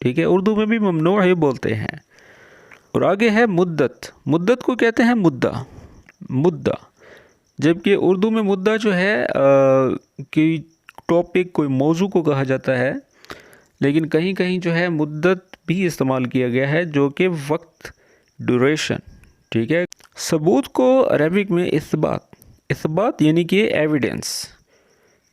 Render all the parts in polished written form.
ٹھیک ہے، اردو میں بھی ممنوع ہی بولتے ہیں۔ اور آگے ہے مدت، مدت کو کہتے ہیں مدہ، مدہ، جبکہ اردو میں مدہ جو ہے کوئی ٹاپک، کوئی موضوع کو کہا جاتا ہے، لیکن کہیں کہیں جو ہے مدت بھی استعمال کیا گیا ہے جو کہ وقت، ڈیوریشن، ٹھیک ہے۔ ثبوت کو عربک میں اثبات، اثبات یعنی کہ ایویڈنس،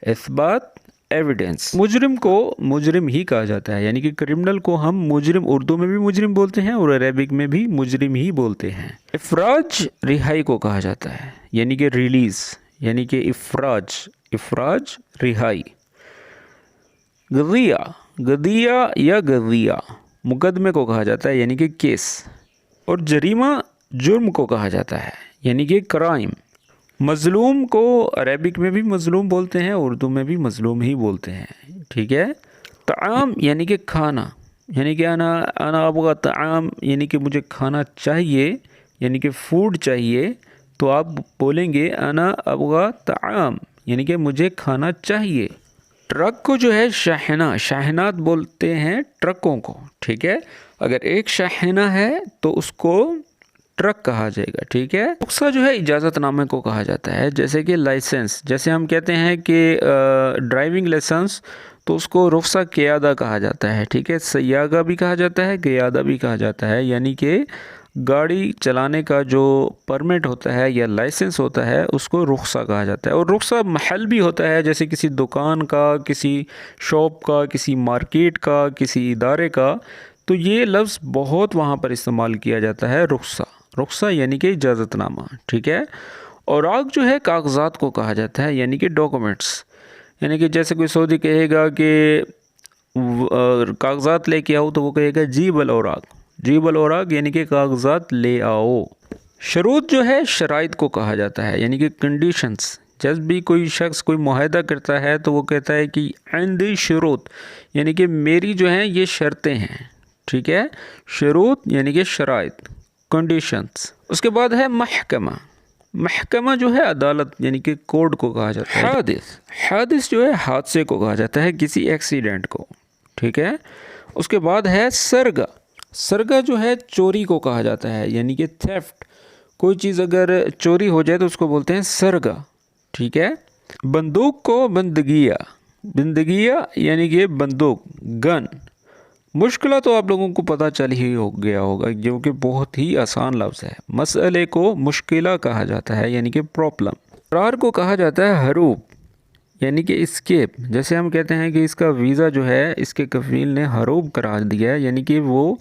اثبات، ایویڈنس۔ مجرم کو مجرم ہی کہا جاتا ہے، یعنی کہ کرمنل کو ہم مجرم، اردو میں بھی مجرم بولتے ہیں اور عربک میں بھی مجرم ہی بولتے ہیں۔ افراج رہائی کو کہا جاتا ہے، یعنی کہ ریلیز، یعنی کہ افراج، افراج رہائی۔ قضیہ، قضیہ یا قضیہ مقدمے کو کہا جاتا ہے، یعنی کہ کیس۔ اور جریمہ جرم کو کہا جاتا ہے، یعنی کہ کرائم۔ مظلوم کو عربک میں بھی مظلوم بولتے ہیں، اردو میں بھی مظلوم ہی بولتے ہیں، ٹھیک ہے۔ طعام یعنی کہ کھانا، یعنی کہ انا ابغى طعام، یعنی کہ مجھے کھانا چاہیے، یعنی کہ فوڈ چاہیے، تو آپ بولیں گے انا ابغى طعام، یعنی کہ مجھے کھانا چاہیے۔ ٹرک کو جو ہے شاحنہ، شاحنات بولتے ہیں ٹرکوں کو، ٹھیک ہے۔ اگر ایک شاحنہ ہے تو اس کو ٹرک کہا جائے گا، ٹھیک ہے۔ رخصہ جو ہے اجازت نامے کو کہا جاتا ہے، جیسے کہ لائسنس، جیسے ہم کہتے ہیں کہ ڈرائیونگ لائسنس، تو اس کو رخصہ قیادہ کہا جاتا ہے، ٹھیک ہے۔ سیاغہ بھی کہا جاتا ہے، قیادہ بھی کہا جاتا ہے، یعنی کہ گاڑی چلانے کا جو پرمٹ ہوتا ہے یا لائسنس ہوتا ہے اس کو رخصہ کہا جاتا ہے۔ اور رخصہ محل بھی ہوتا ہے، جیسے کسی دکان کا، کسی شاپ کا، کسی مارکیٹ کا، کسی ادارے کا، تو یہ لفظ بہت وہاں پر استعمال کیا جاتا ہے، رخصہ، رخصہ یعنی کہ اجازت نامہ، ٹھیک ہے۔ اوراق جو ہے کاغذات کو کہا جاتا ہے، یعنی کہ ڈاکومنٹس، یعنی کہ جیسے کوئی سعودی کہے گا کہ کاغذات لے کے آؤ، تو وہ کہے گا جیب الاوراق، جیب الاوراق یعنی کہ کاغذات لے آؤ۔ شروط جو ہے شرائط کو کہا جاتا ہے، یعنی کہ کنڈیشنز۔ جب بھی کوئی شخص کوئی معاہدہ کرتا ہے تو وہ کہتا ہے کہ عندی شروط، یعنی کہ میری جو ہیں یہ شرطیں ہیں، ٹھیک ہے۔ شروط یعنی کہ شرائط، کنڈیشنز۔ اس کے بعد ہے محکمہ، محکمہ جو ہے عدالت، یعنی کہ کورٹ کو کہا جاتا ہے۔ حادث، حادث جو ہے حادثے کو کہا جاتا ہے، کسی ایکسیڈنٹ کو، ٹھیک ہے۔ اس کے بعد ہے سرگہ، سرگہ جو ہے چوری کو کہا جاتا ہے، یعنی کہ تھیفٹ، کوئی چیز اگر چوری ہو جائے تو اس کو بولتے ہیں سرگہ، ٹھیک ہے۔ بندوق کو بندگیہ، بندگیہ یعنی کہ بندوق، گن۔ مشکلہ تو آپ لوگوں کو پتہ چل ہی ہو گیا ہوگا، جو کہ بہت ہی آسان لفظ ہے۔ مسئلے کو مشکلہ کہا جاتا ہے، یعنی کہ پرابلم۔ فرار کو کہا جاتا ہے ہروب، یعنی کہ اسکیپ، جیسے ہم کہتے ہیں کہ اس کا ویزا جو ہے اس کے کفیل نے ہروب کرا دیا ہے، یعنی کہ وہ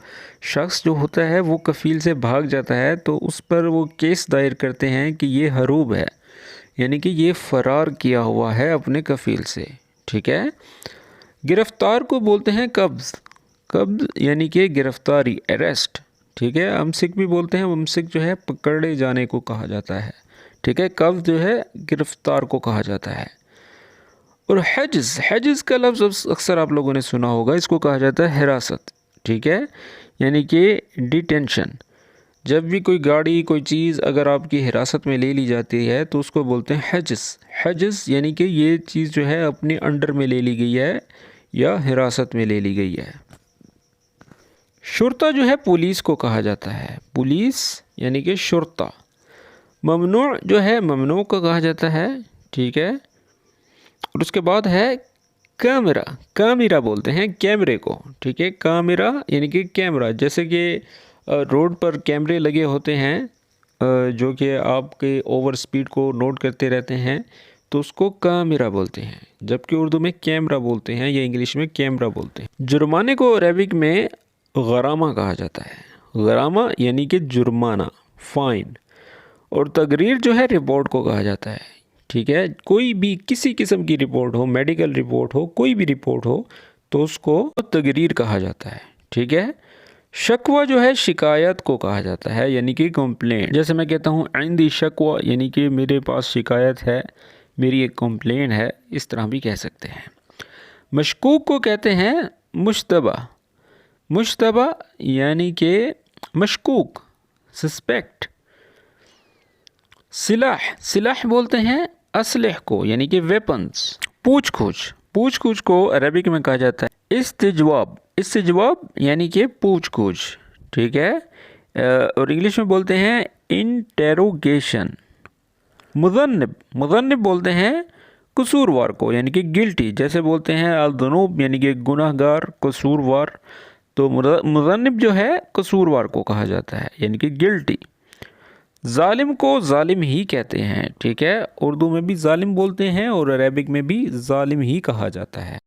شخص جو ہوتا ہے وہ کفیل سے بھاگ جاتا ہے تو اس پر وہ کیس دائر کرتے ہیں کہ یہ ہروب ہے، یعنی کہ یہ فرار کیا ہوا ہے اپنے کفیل سے، ٹھیک ہے۔ گرفتار کو بولتے ہیں قبض، قبض یعنی کہ گرفتاری، اریسٹ، ٹھیک ہے۔ امسک بھی بولتے ہیں، امسک جو ہے پکڑے جانے کو کہا جاتا ہے، ٹھیک ہے۔ قبض جو ہے گرفتار کو کہا جاتا ہے۔ اور حجز، حجز کا لفظ اکثر آپ لوگوں نے سنا ہوگا، اس کو کہا جاتا ہے حراست، ٹھیک ہے، یعنی کہ ڈیٹینشن۔ جب بھی کوئی گاڑی، کوئی چیز اگر آپ کی حراست میں لے لی جاتی ہے تو اس کو بولتے ہیں حجز، حجز یعنی کہ یہ چیز جو ہے اپنے انڈر میں لے لی گئی ہے یا حراست میں لے لی گئی ہے۔ شرطہ جو ہے پولیس کو کہا جاتا ہے، پولیس یعنی کہ شرطہ۔ ممنوع جو ہے ممنوع کو کہا جاتا ہے، ٹھیک ہے۔ اور اس کے بعد ہے کیمرہ، کیمرہ بولتے ہیں کیمرے کو، ٹھیک ہے۔ کیمرہ یعنی کہ کیمرہ، جیسے کہ روڈ پر کیمرے لگے ہوتے ہیں جو کہ آپ کے اوور سپیڈ کو نوٹ کرتے رہتے ہیں، تو اس کو کیمرہ بولتے ہیں، جبکہ اردو میں کیمرہ بولتے ہیں یا انگلش میں کیمرہ بولتے ہیں۔ جرمانے کو عربک میں غرامہ کہا جاتا ہے، غرامہ یعنی کہ جرمانہ، فائن۔ اور تقریر جو ہے رپورٹ کو کہا جاتا ہے، ٹھیک ہے۔ کوئی بھی کسی قسم کی رپورٹ ہو، میڈیکل رپورٹ ہو، کوئی بھی رپورٹ ہو، تو اس کو تقریر کہا جاتا ہے، ٹھیک ہے۔ شکوہ جو ہے شکایت کو کہا جاتا ہے، یعنی کہ کمپلین۔ جیسے میں کہتا ہوں عندی شکوہ، یعنی کہ میرے پاس شکایت ہے، میری ایک کمپلین ہے، اس طرح بھی کہہ سکتے ہیں۔ مشکوک کو کہتے ہیں مشتبہ، مشتبہ یعنی کہ مشکوک، سسپیکٹ۔ سلاح، سلاح بولتے ہیں اسلحہ کو، یعنی کہ ویپنز۔ پوچھ گچھ، پوچھ گچھ کو عربک میں کہا جاتا ہے استجواب، اس سے جواب یعنی کہ پوچھ گچھ، ٹھیک ہے، اور انگلش میں بولتے ہیں انٹیروگیشن۔ مذنب بولتے ہیں قصوروار کو، یعنی کہ گلٹی، جیسے بولتے ہیں الذنوب یعنی کہ گناہ گار، قصوروار، تو مذنب جو ہے قصوروار کو کہا جاتا ہے، یعنی کہ گلٹی۔ ظالم کو ظالم ہی کہتے ہیں، ٹھیک ہے، اردو میں بھی ظالم بولتے ہیں اور عربک میں بھی ظالم ہی کہا جاتا ہے۔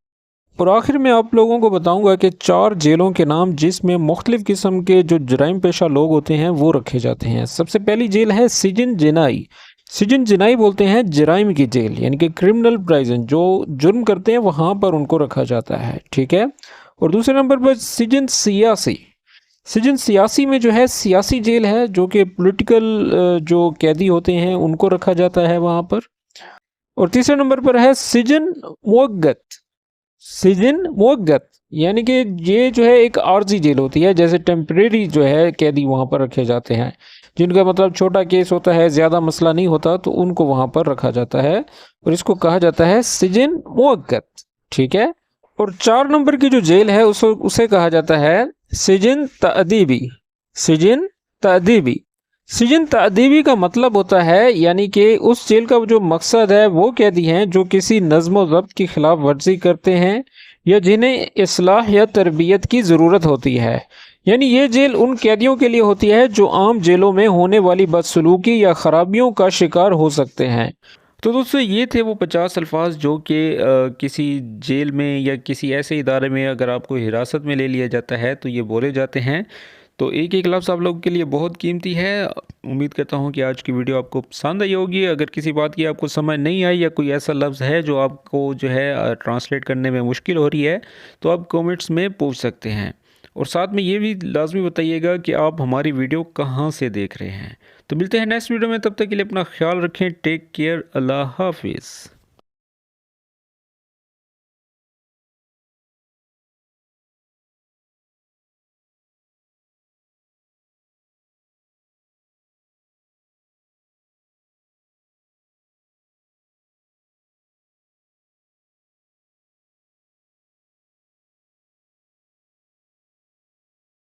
اور آخر میں آپ لوگوں کو بتاؤں گا کہ 4 جیلوں کے نام جس میں مختلف قسم کے جو جرائم پیشہ لوگ ہوتے ہیں وہ رکھے جاتے ہیں۔ سب سے پہلی جیل ہے سجن جنائی۔ سجن جنائی بولتے ہیں جرائم کی جیل، یعنی کہ کرمنل پرائزن، جو جرم کرتے ہیں وہاں پر ان کو رکھا جاتا ہے، ٹھیک ہے۔ اور دوسرے نمبر پر سجن سیاسی۔ سجن سیاسی میں جو ہے سیاسی جیل ہے، جو کہ پولیٹیکل جو قیدی ہوتے ہیں ان کو رکھا جاتا ہے وہاں پر۔ اور تیسرے نمبر پر ہے سجن موقت۔ سجن موقت یعنی کہ یہ جو ہے ایک عارضی جیل ہوتی ہے، جیسے ٹیمپریری جو ہے قیدی وہاں پر رکھے جاتے ہیں، جن کا مطلب چھوٹا کیس ہوتا ہے، زیادہ مسئلہ نہیں ہوتا، تو ان کو وہاں پر رکھا جاتا ہے، اور اس کو کہا جاتا ہے سجن موقت، ٹھیک ہے۔ اور 4 نمبر کی جو جیل ہے اسے کہا جاتا ہے سجن تأدیبی۔ سجن تأدیبی، سجن تأدیبی کا مطلب ہوتا ہے یعنی کہ اس جیل کا جو مقصد ہے وہ قیدی ہیں جو کسی نظم و ضبط کی خلاف ورزی کرتے ہیں یا جنہیں اصلاح یا تربیت کی ضرورت ہوتی ہے، یعنی یہ جیل ان قیدیوں کے لیے ہوتی ہے جو عام جیلوں میں ہونے والی بدسلوکی یا خرابیوں کا شکار ہو سکتے ہیں۔ تو دوستو یہ تھے وہ 50 الفاظ جو کہ کسی جیل میں یا کسی ایسے ادارے میں اگر آپ کو حراست میں لے لیا جاتا ہے تو یہ بولے جاتے ہیں۔ تو ایک ایک لفظ آپ لوگوں کے لیے بہت قیمتی ہے۔ امید کرتا ہوں کہ آج کی ویڈیو آپ کو پسند آئی ہوگی۔ اگر کسی بات کی آپ کو سمجھ نہیں آئی یا کوئی ایسا لفظ ہے جو آپ کو جو ہے ٹرانسلیٹ کرنے میں مشکل ہو رہی ہے تو آپ کومنٹس میں پوچھ سکتے ہیں، اور ساتھ میں یہ بھی لازمی بتائیے گا کہ آپ ہماری ویڈیو کہاں سے دیکھ رہے ہیں۔ تو ملتے ہیں نیکسٹ ویڈیو میں، تب تک کے لیے اپنا خیال رکھیں، ٹیک کیئر، اللہ حافظ۔